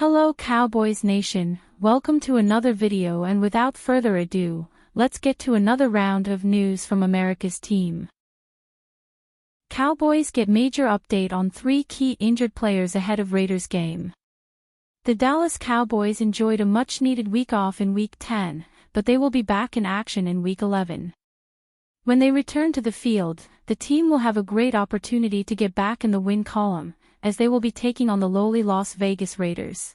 Hello Cowboys Nation, welcome to another video, and without further ado, let's get to another round of news from America's team. Cowboys get major update on 3 key injured players ahead of Raiders game. The Dallas Cowboys enjoyed a much-needed week off in Week 10, but they will be back in action in Week 11. When they return to the field, the team will have a great opportunity to get back in the win column, as they will be taking on the lowly Las Vegas Raiders.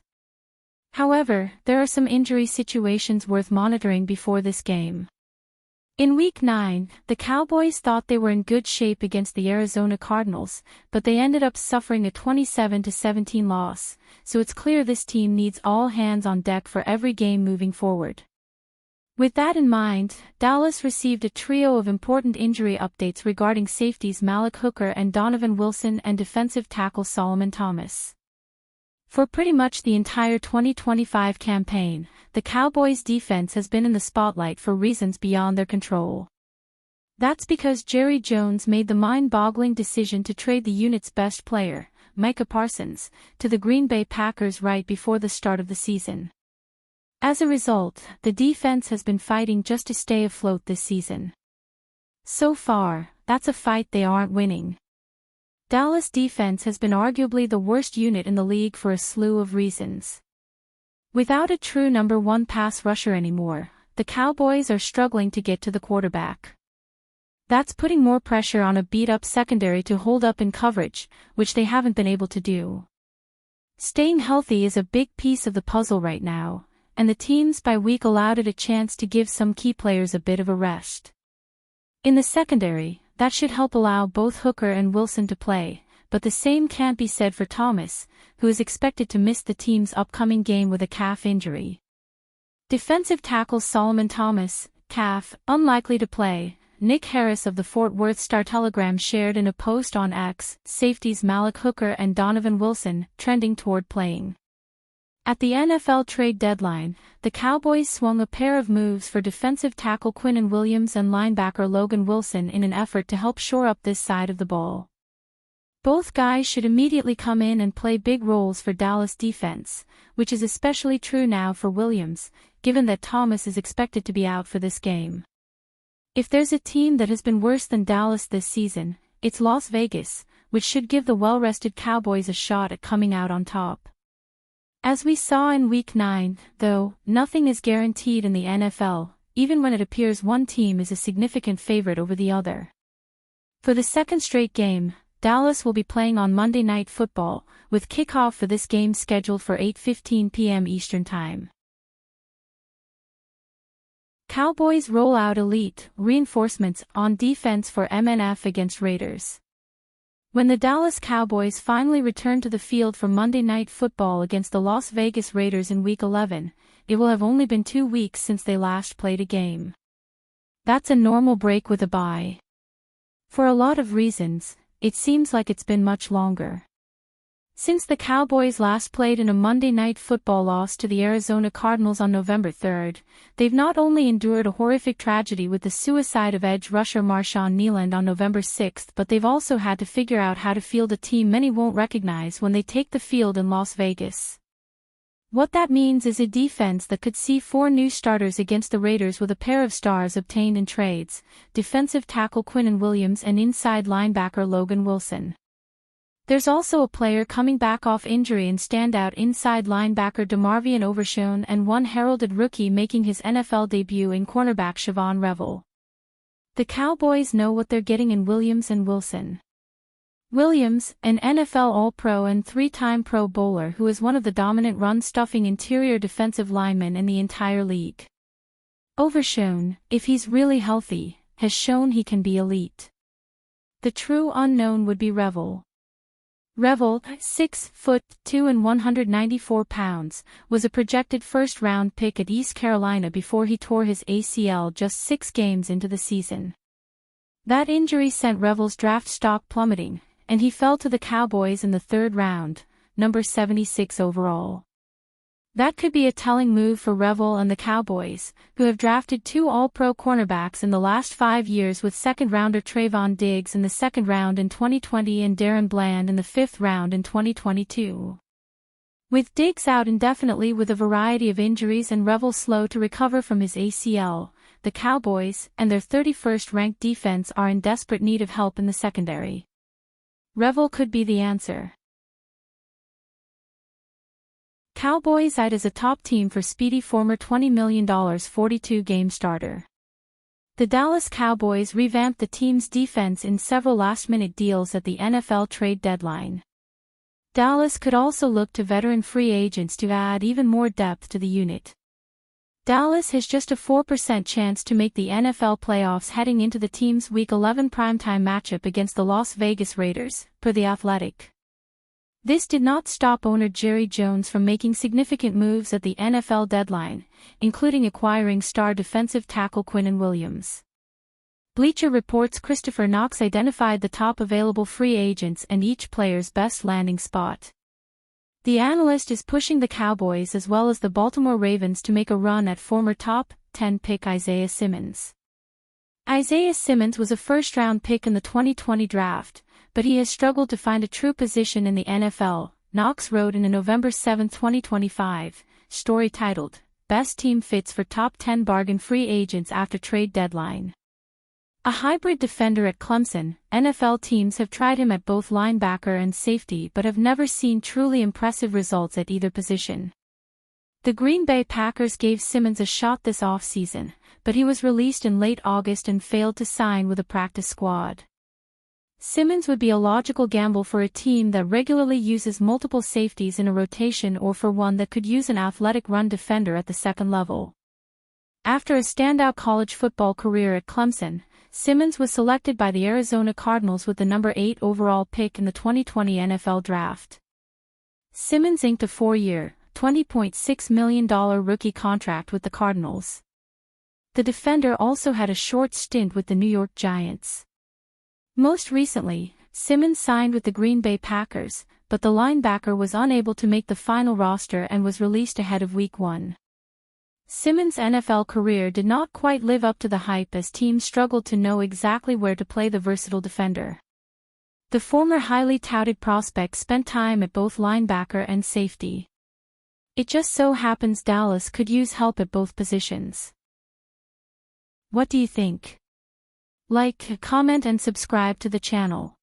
However, there are some injury situations worth monitoring before this game. In Week 9, the Cowboys thought they were in good shape against the Arizona Cardinals, but they ended up suffering a 27-17 loss, so it's clear this team needs all hands on deck for every game moving forward. With that in mind, Dallas received a trio of important injury updates regarding safeties Malik Hooker and Donovan Wilson and defensive tackle Solomon Thomas. For pretty much the entire 2025 campaign, the Cowboys' defense has been in the spotlight for reasons beyond their control. That's because Jerry Jones made the mind-boggling decision to trade the unit's best player, Micah Parsons, to the Green Bay Packers right before the start of the season. As a result, the defense has been fighting just to stay afloat this season. So far, that's a fight they aren't winning. Dallas' defense has been arguably the worst unit in the league for a slew of reasons. Without a true number 1 pass rusher anymore, the Cowboys are struggling to get to the quarterback. That's putting more pressure on a beat-up secondary to hold up in coverage, which they haven't been able to do. Staying healthy is a big piece of the puzzle right now, and the team's bye week allowed it a chance to give some key players a bit of a rest. In the secondary, that should help allow both Hooker and Wilson to play, but the same can't be said for Thomas, who is expected to miss the team's upcoming game with a calf injury. Defensive tackle Solomon Thomas, calf, unlikely to play. Nick Harris of the Fort Worth Star-Telegram shared in a post on X, safeties Malik Hooker and Donovan Wilson, trending toward playing. At the NFL trade deadline, the Cowboys swung a pair of moves for defensive tackle Quinnen Williams and linebacker Logan Wilson in an effort to help shore up this side of the ball. Both guys should immediately come in and play big roles for Dallas defense, which is especially true now for Williams, given that Thomas is expected to be out for this game. If there's a team that has been worse than Dallas this season, it's Las Vegas, which should give the well-rested Cowboys a shot at coming out on top. As we saw in Week 9, though, nothing is guaranteed in the NFL, even when it appears one team is a significant favorite over the other. For the second straight game, Dallas will be playing on Monday Night Football, with kickoff for this game scheduled for 8:15 p.m. Eastern Time. Cowboys roll out elite reinforcements on defense for MNF against Raiders. When the Dallas Cowboys finally return to the field for Monday Night Football against the Las Vegas Raiders in Week 11, it will have only been 2 weeks since they last played a game. That's a normal break with a bye. For a lot of reasons, it seems like it's been much longer. Since the Cowboys last played in a Monday Night Football loss to the Arizona Cardinals on November 3rd, they've not only endured a horrific tragedy with the suicide of edge rusher Marshawn Kneeland on November 6th, but they've also had to figure out how to field a team many won't recognize when they take the field in Las Vegas. What that means is a defense that could see 4 new starters against the Raiders with a pair of stars obtained in trades, defensive tackle Quinnen Williams and inside linebacker Logan Wilson. There's also a player coming back off injury and standout inside linebacker DeMarvion Overshown and one heralded rookie making his NFL debut in cornerback Siobhan Revel. The Cowboys know what they're getting in Williams and Wilson. Williams, an NFL All-Pro and 3-time Pro Bowler who is one of the dominant run-stuffing interior defensive linemen in the entire league. Overshown, if he's really healthy, has shown he can be elite. The true unknown would be Revel. Revel, 6'2" and 194 pounds, was a projected first-round pick at East Carolina before he tore his ACL just 6 games into the season. That injury sent Revel's draft stock plummeting, and he fell to the Cowboys in the 3rd round, number 76 overall. That could be a telling move for Revel and the Cowboys, who have drafted 2 All-Pro cornerbacks in the last 5 years with second-rounder Trayvon Diggs in the 2nd round in 2020 and Darren Bland in the 5th round in 2022. With Diggs out indefinitely with a variety of injuries and Revel slow to recover from his ACL, the Cowboys and their 31st-ranked defense are in desperate need of help in the secondary. Revel could be the answer. Cowboys eyed as a top team for speedy former $20 million 42-game starter. The Dallas Cowboys revamped the team's defense in several last-minute deals at the NFL trade deadline. Dallas could also look to veteran free agents to add even more depth to the unit. Dallas has just a 4% chance to make the NFL playoffs heading into the team's Week 11 primetime matchup against the Las Vegas Raiders, per The Athletic. This did not stop owner Jerry Jones from making significant moves at the NFL deadline, including acquiring star defensive tackle Quinnen Williams. Bleacher Report's Christopher Knox identified the top available free agents and each player's best landing spot. The analyst is pushing the Cowboys as well as the Baltimore Ravens to make a run at former top 10 pick Isaiah Simmons. Isaiah Simmons was a first-round pick in the 2020 draft, but he has struggled to find a true position in the NFL, Knox wrote in a November 7, 2025, story titled, Best Team Fits for Top 10 Bargain Free Agents After Trade Deadline. A hybrid defender at Clemson, NFL teams have tried him at both linebacker and safety but have never seen truly impressive results at either position. The Green Bay Packers gave Simmons a shot this offseason, but he was released in late August and failed to sign with a practice squad. Simmons would be a logical gamble for a team that regularly uses multiple safeties in a rotation or for one that could use an athletic run defender at the second level. After a standout college football career at Clemson, Simmons was selected by the Arizona Cardinals with the number 8 overall pick in the 2020 NFL Draft. Simmons inked a 4-year, $20.6 million rookie contract with the Cardinals. The defender also had a short stint with the New York Giants. Most recently, Simmons signed with the Green Bay Packers, but the linebacker was unable to make the final roster and was released ahead of Week 1. Simmons' NFL career did not quite live up to the hype as teams struggled to know exactly where to play the versatile defender. The former highly touted prospect spent time at both linebacker and safety. It just so happens Dallas could use help at both positions. What do you think? Like, comment and subscribe to the channel.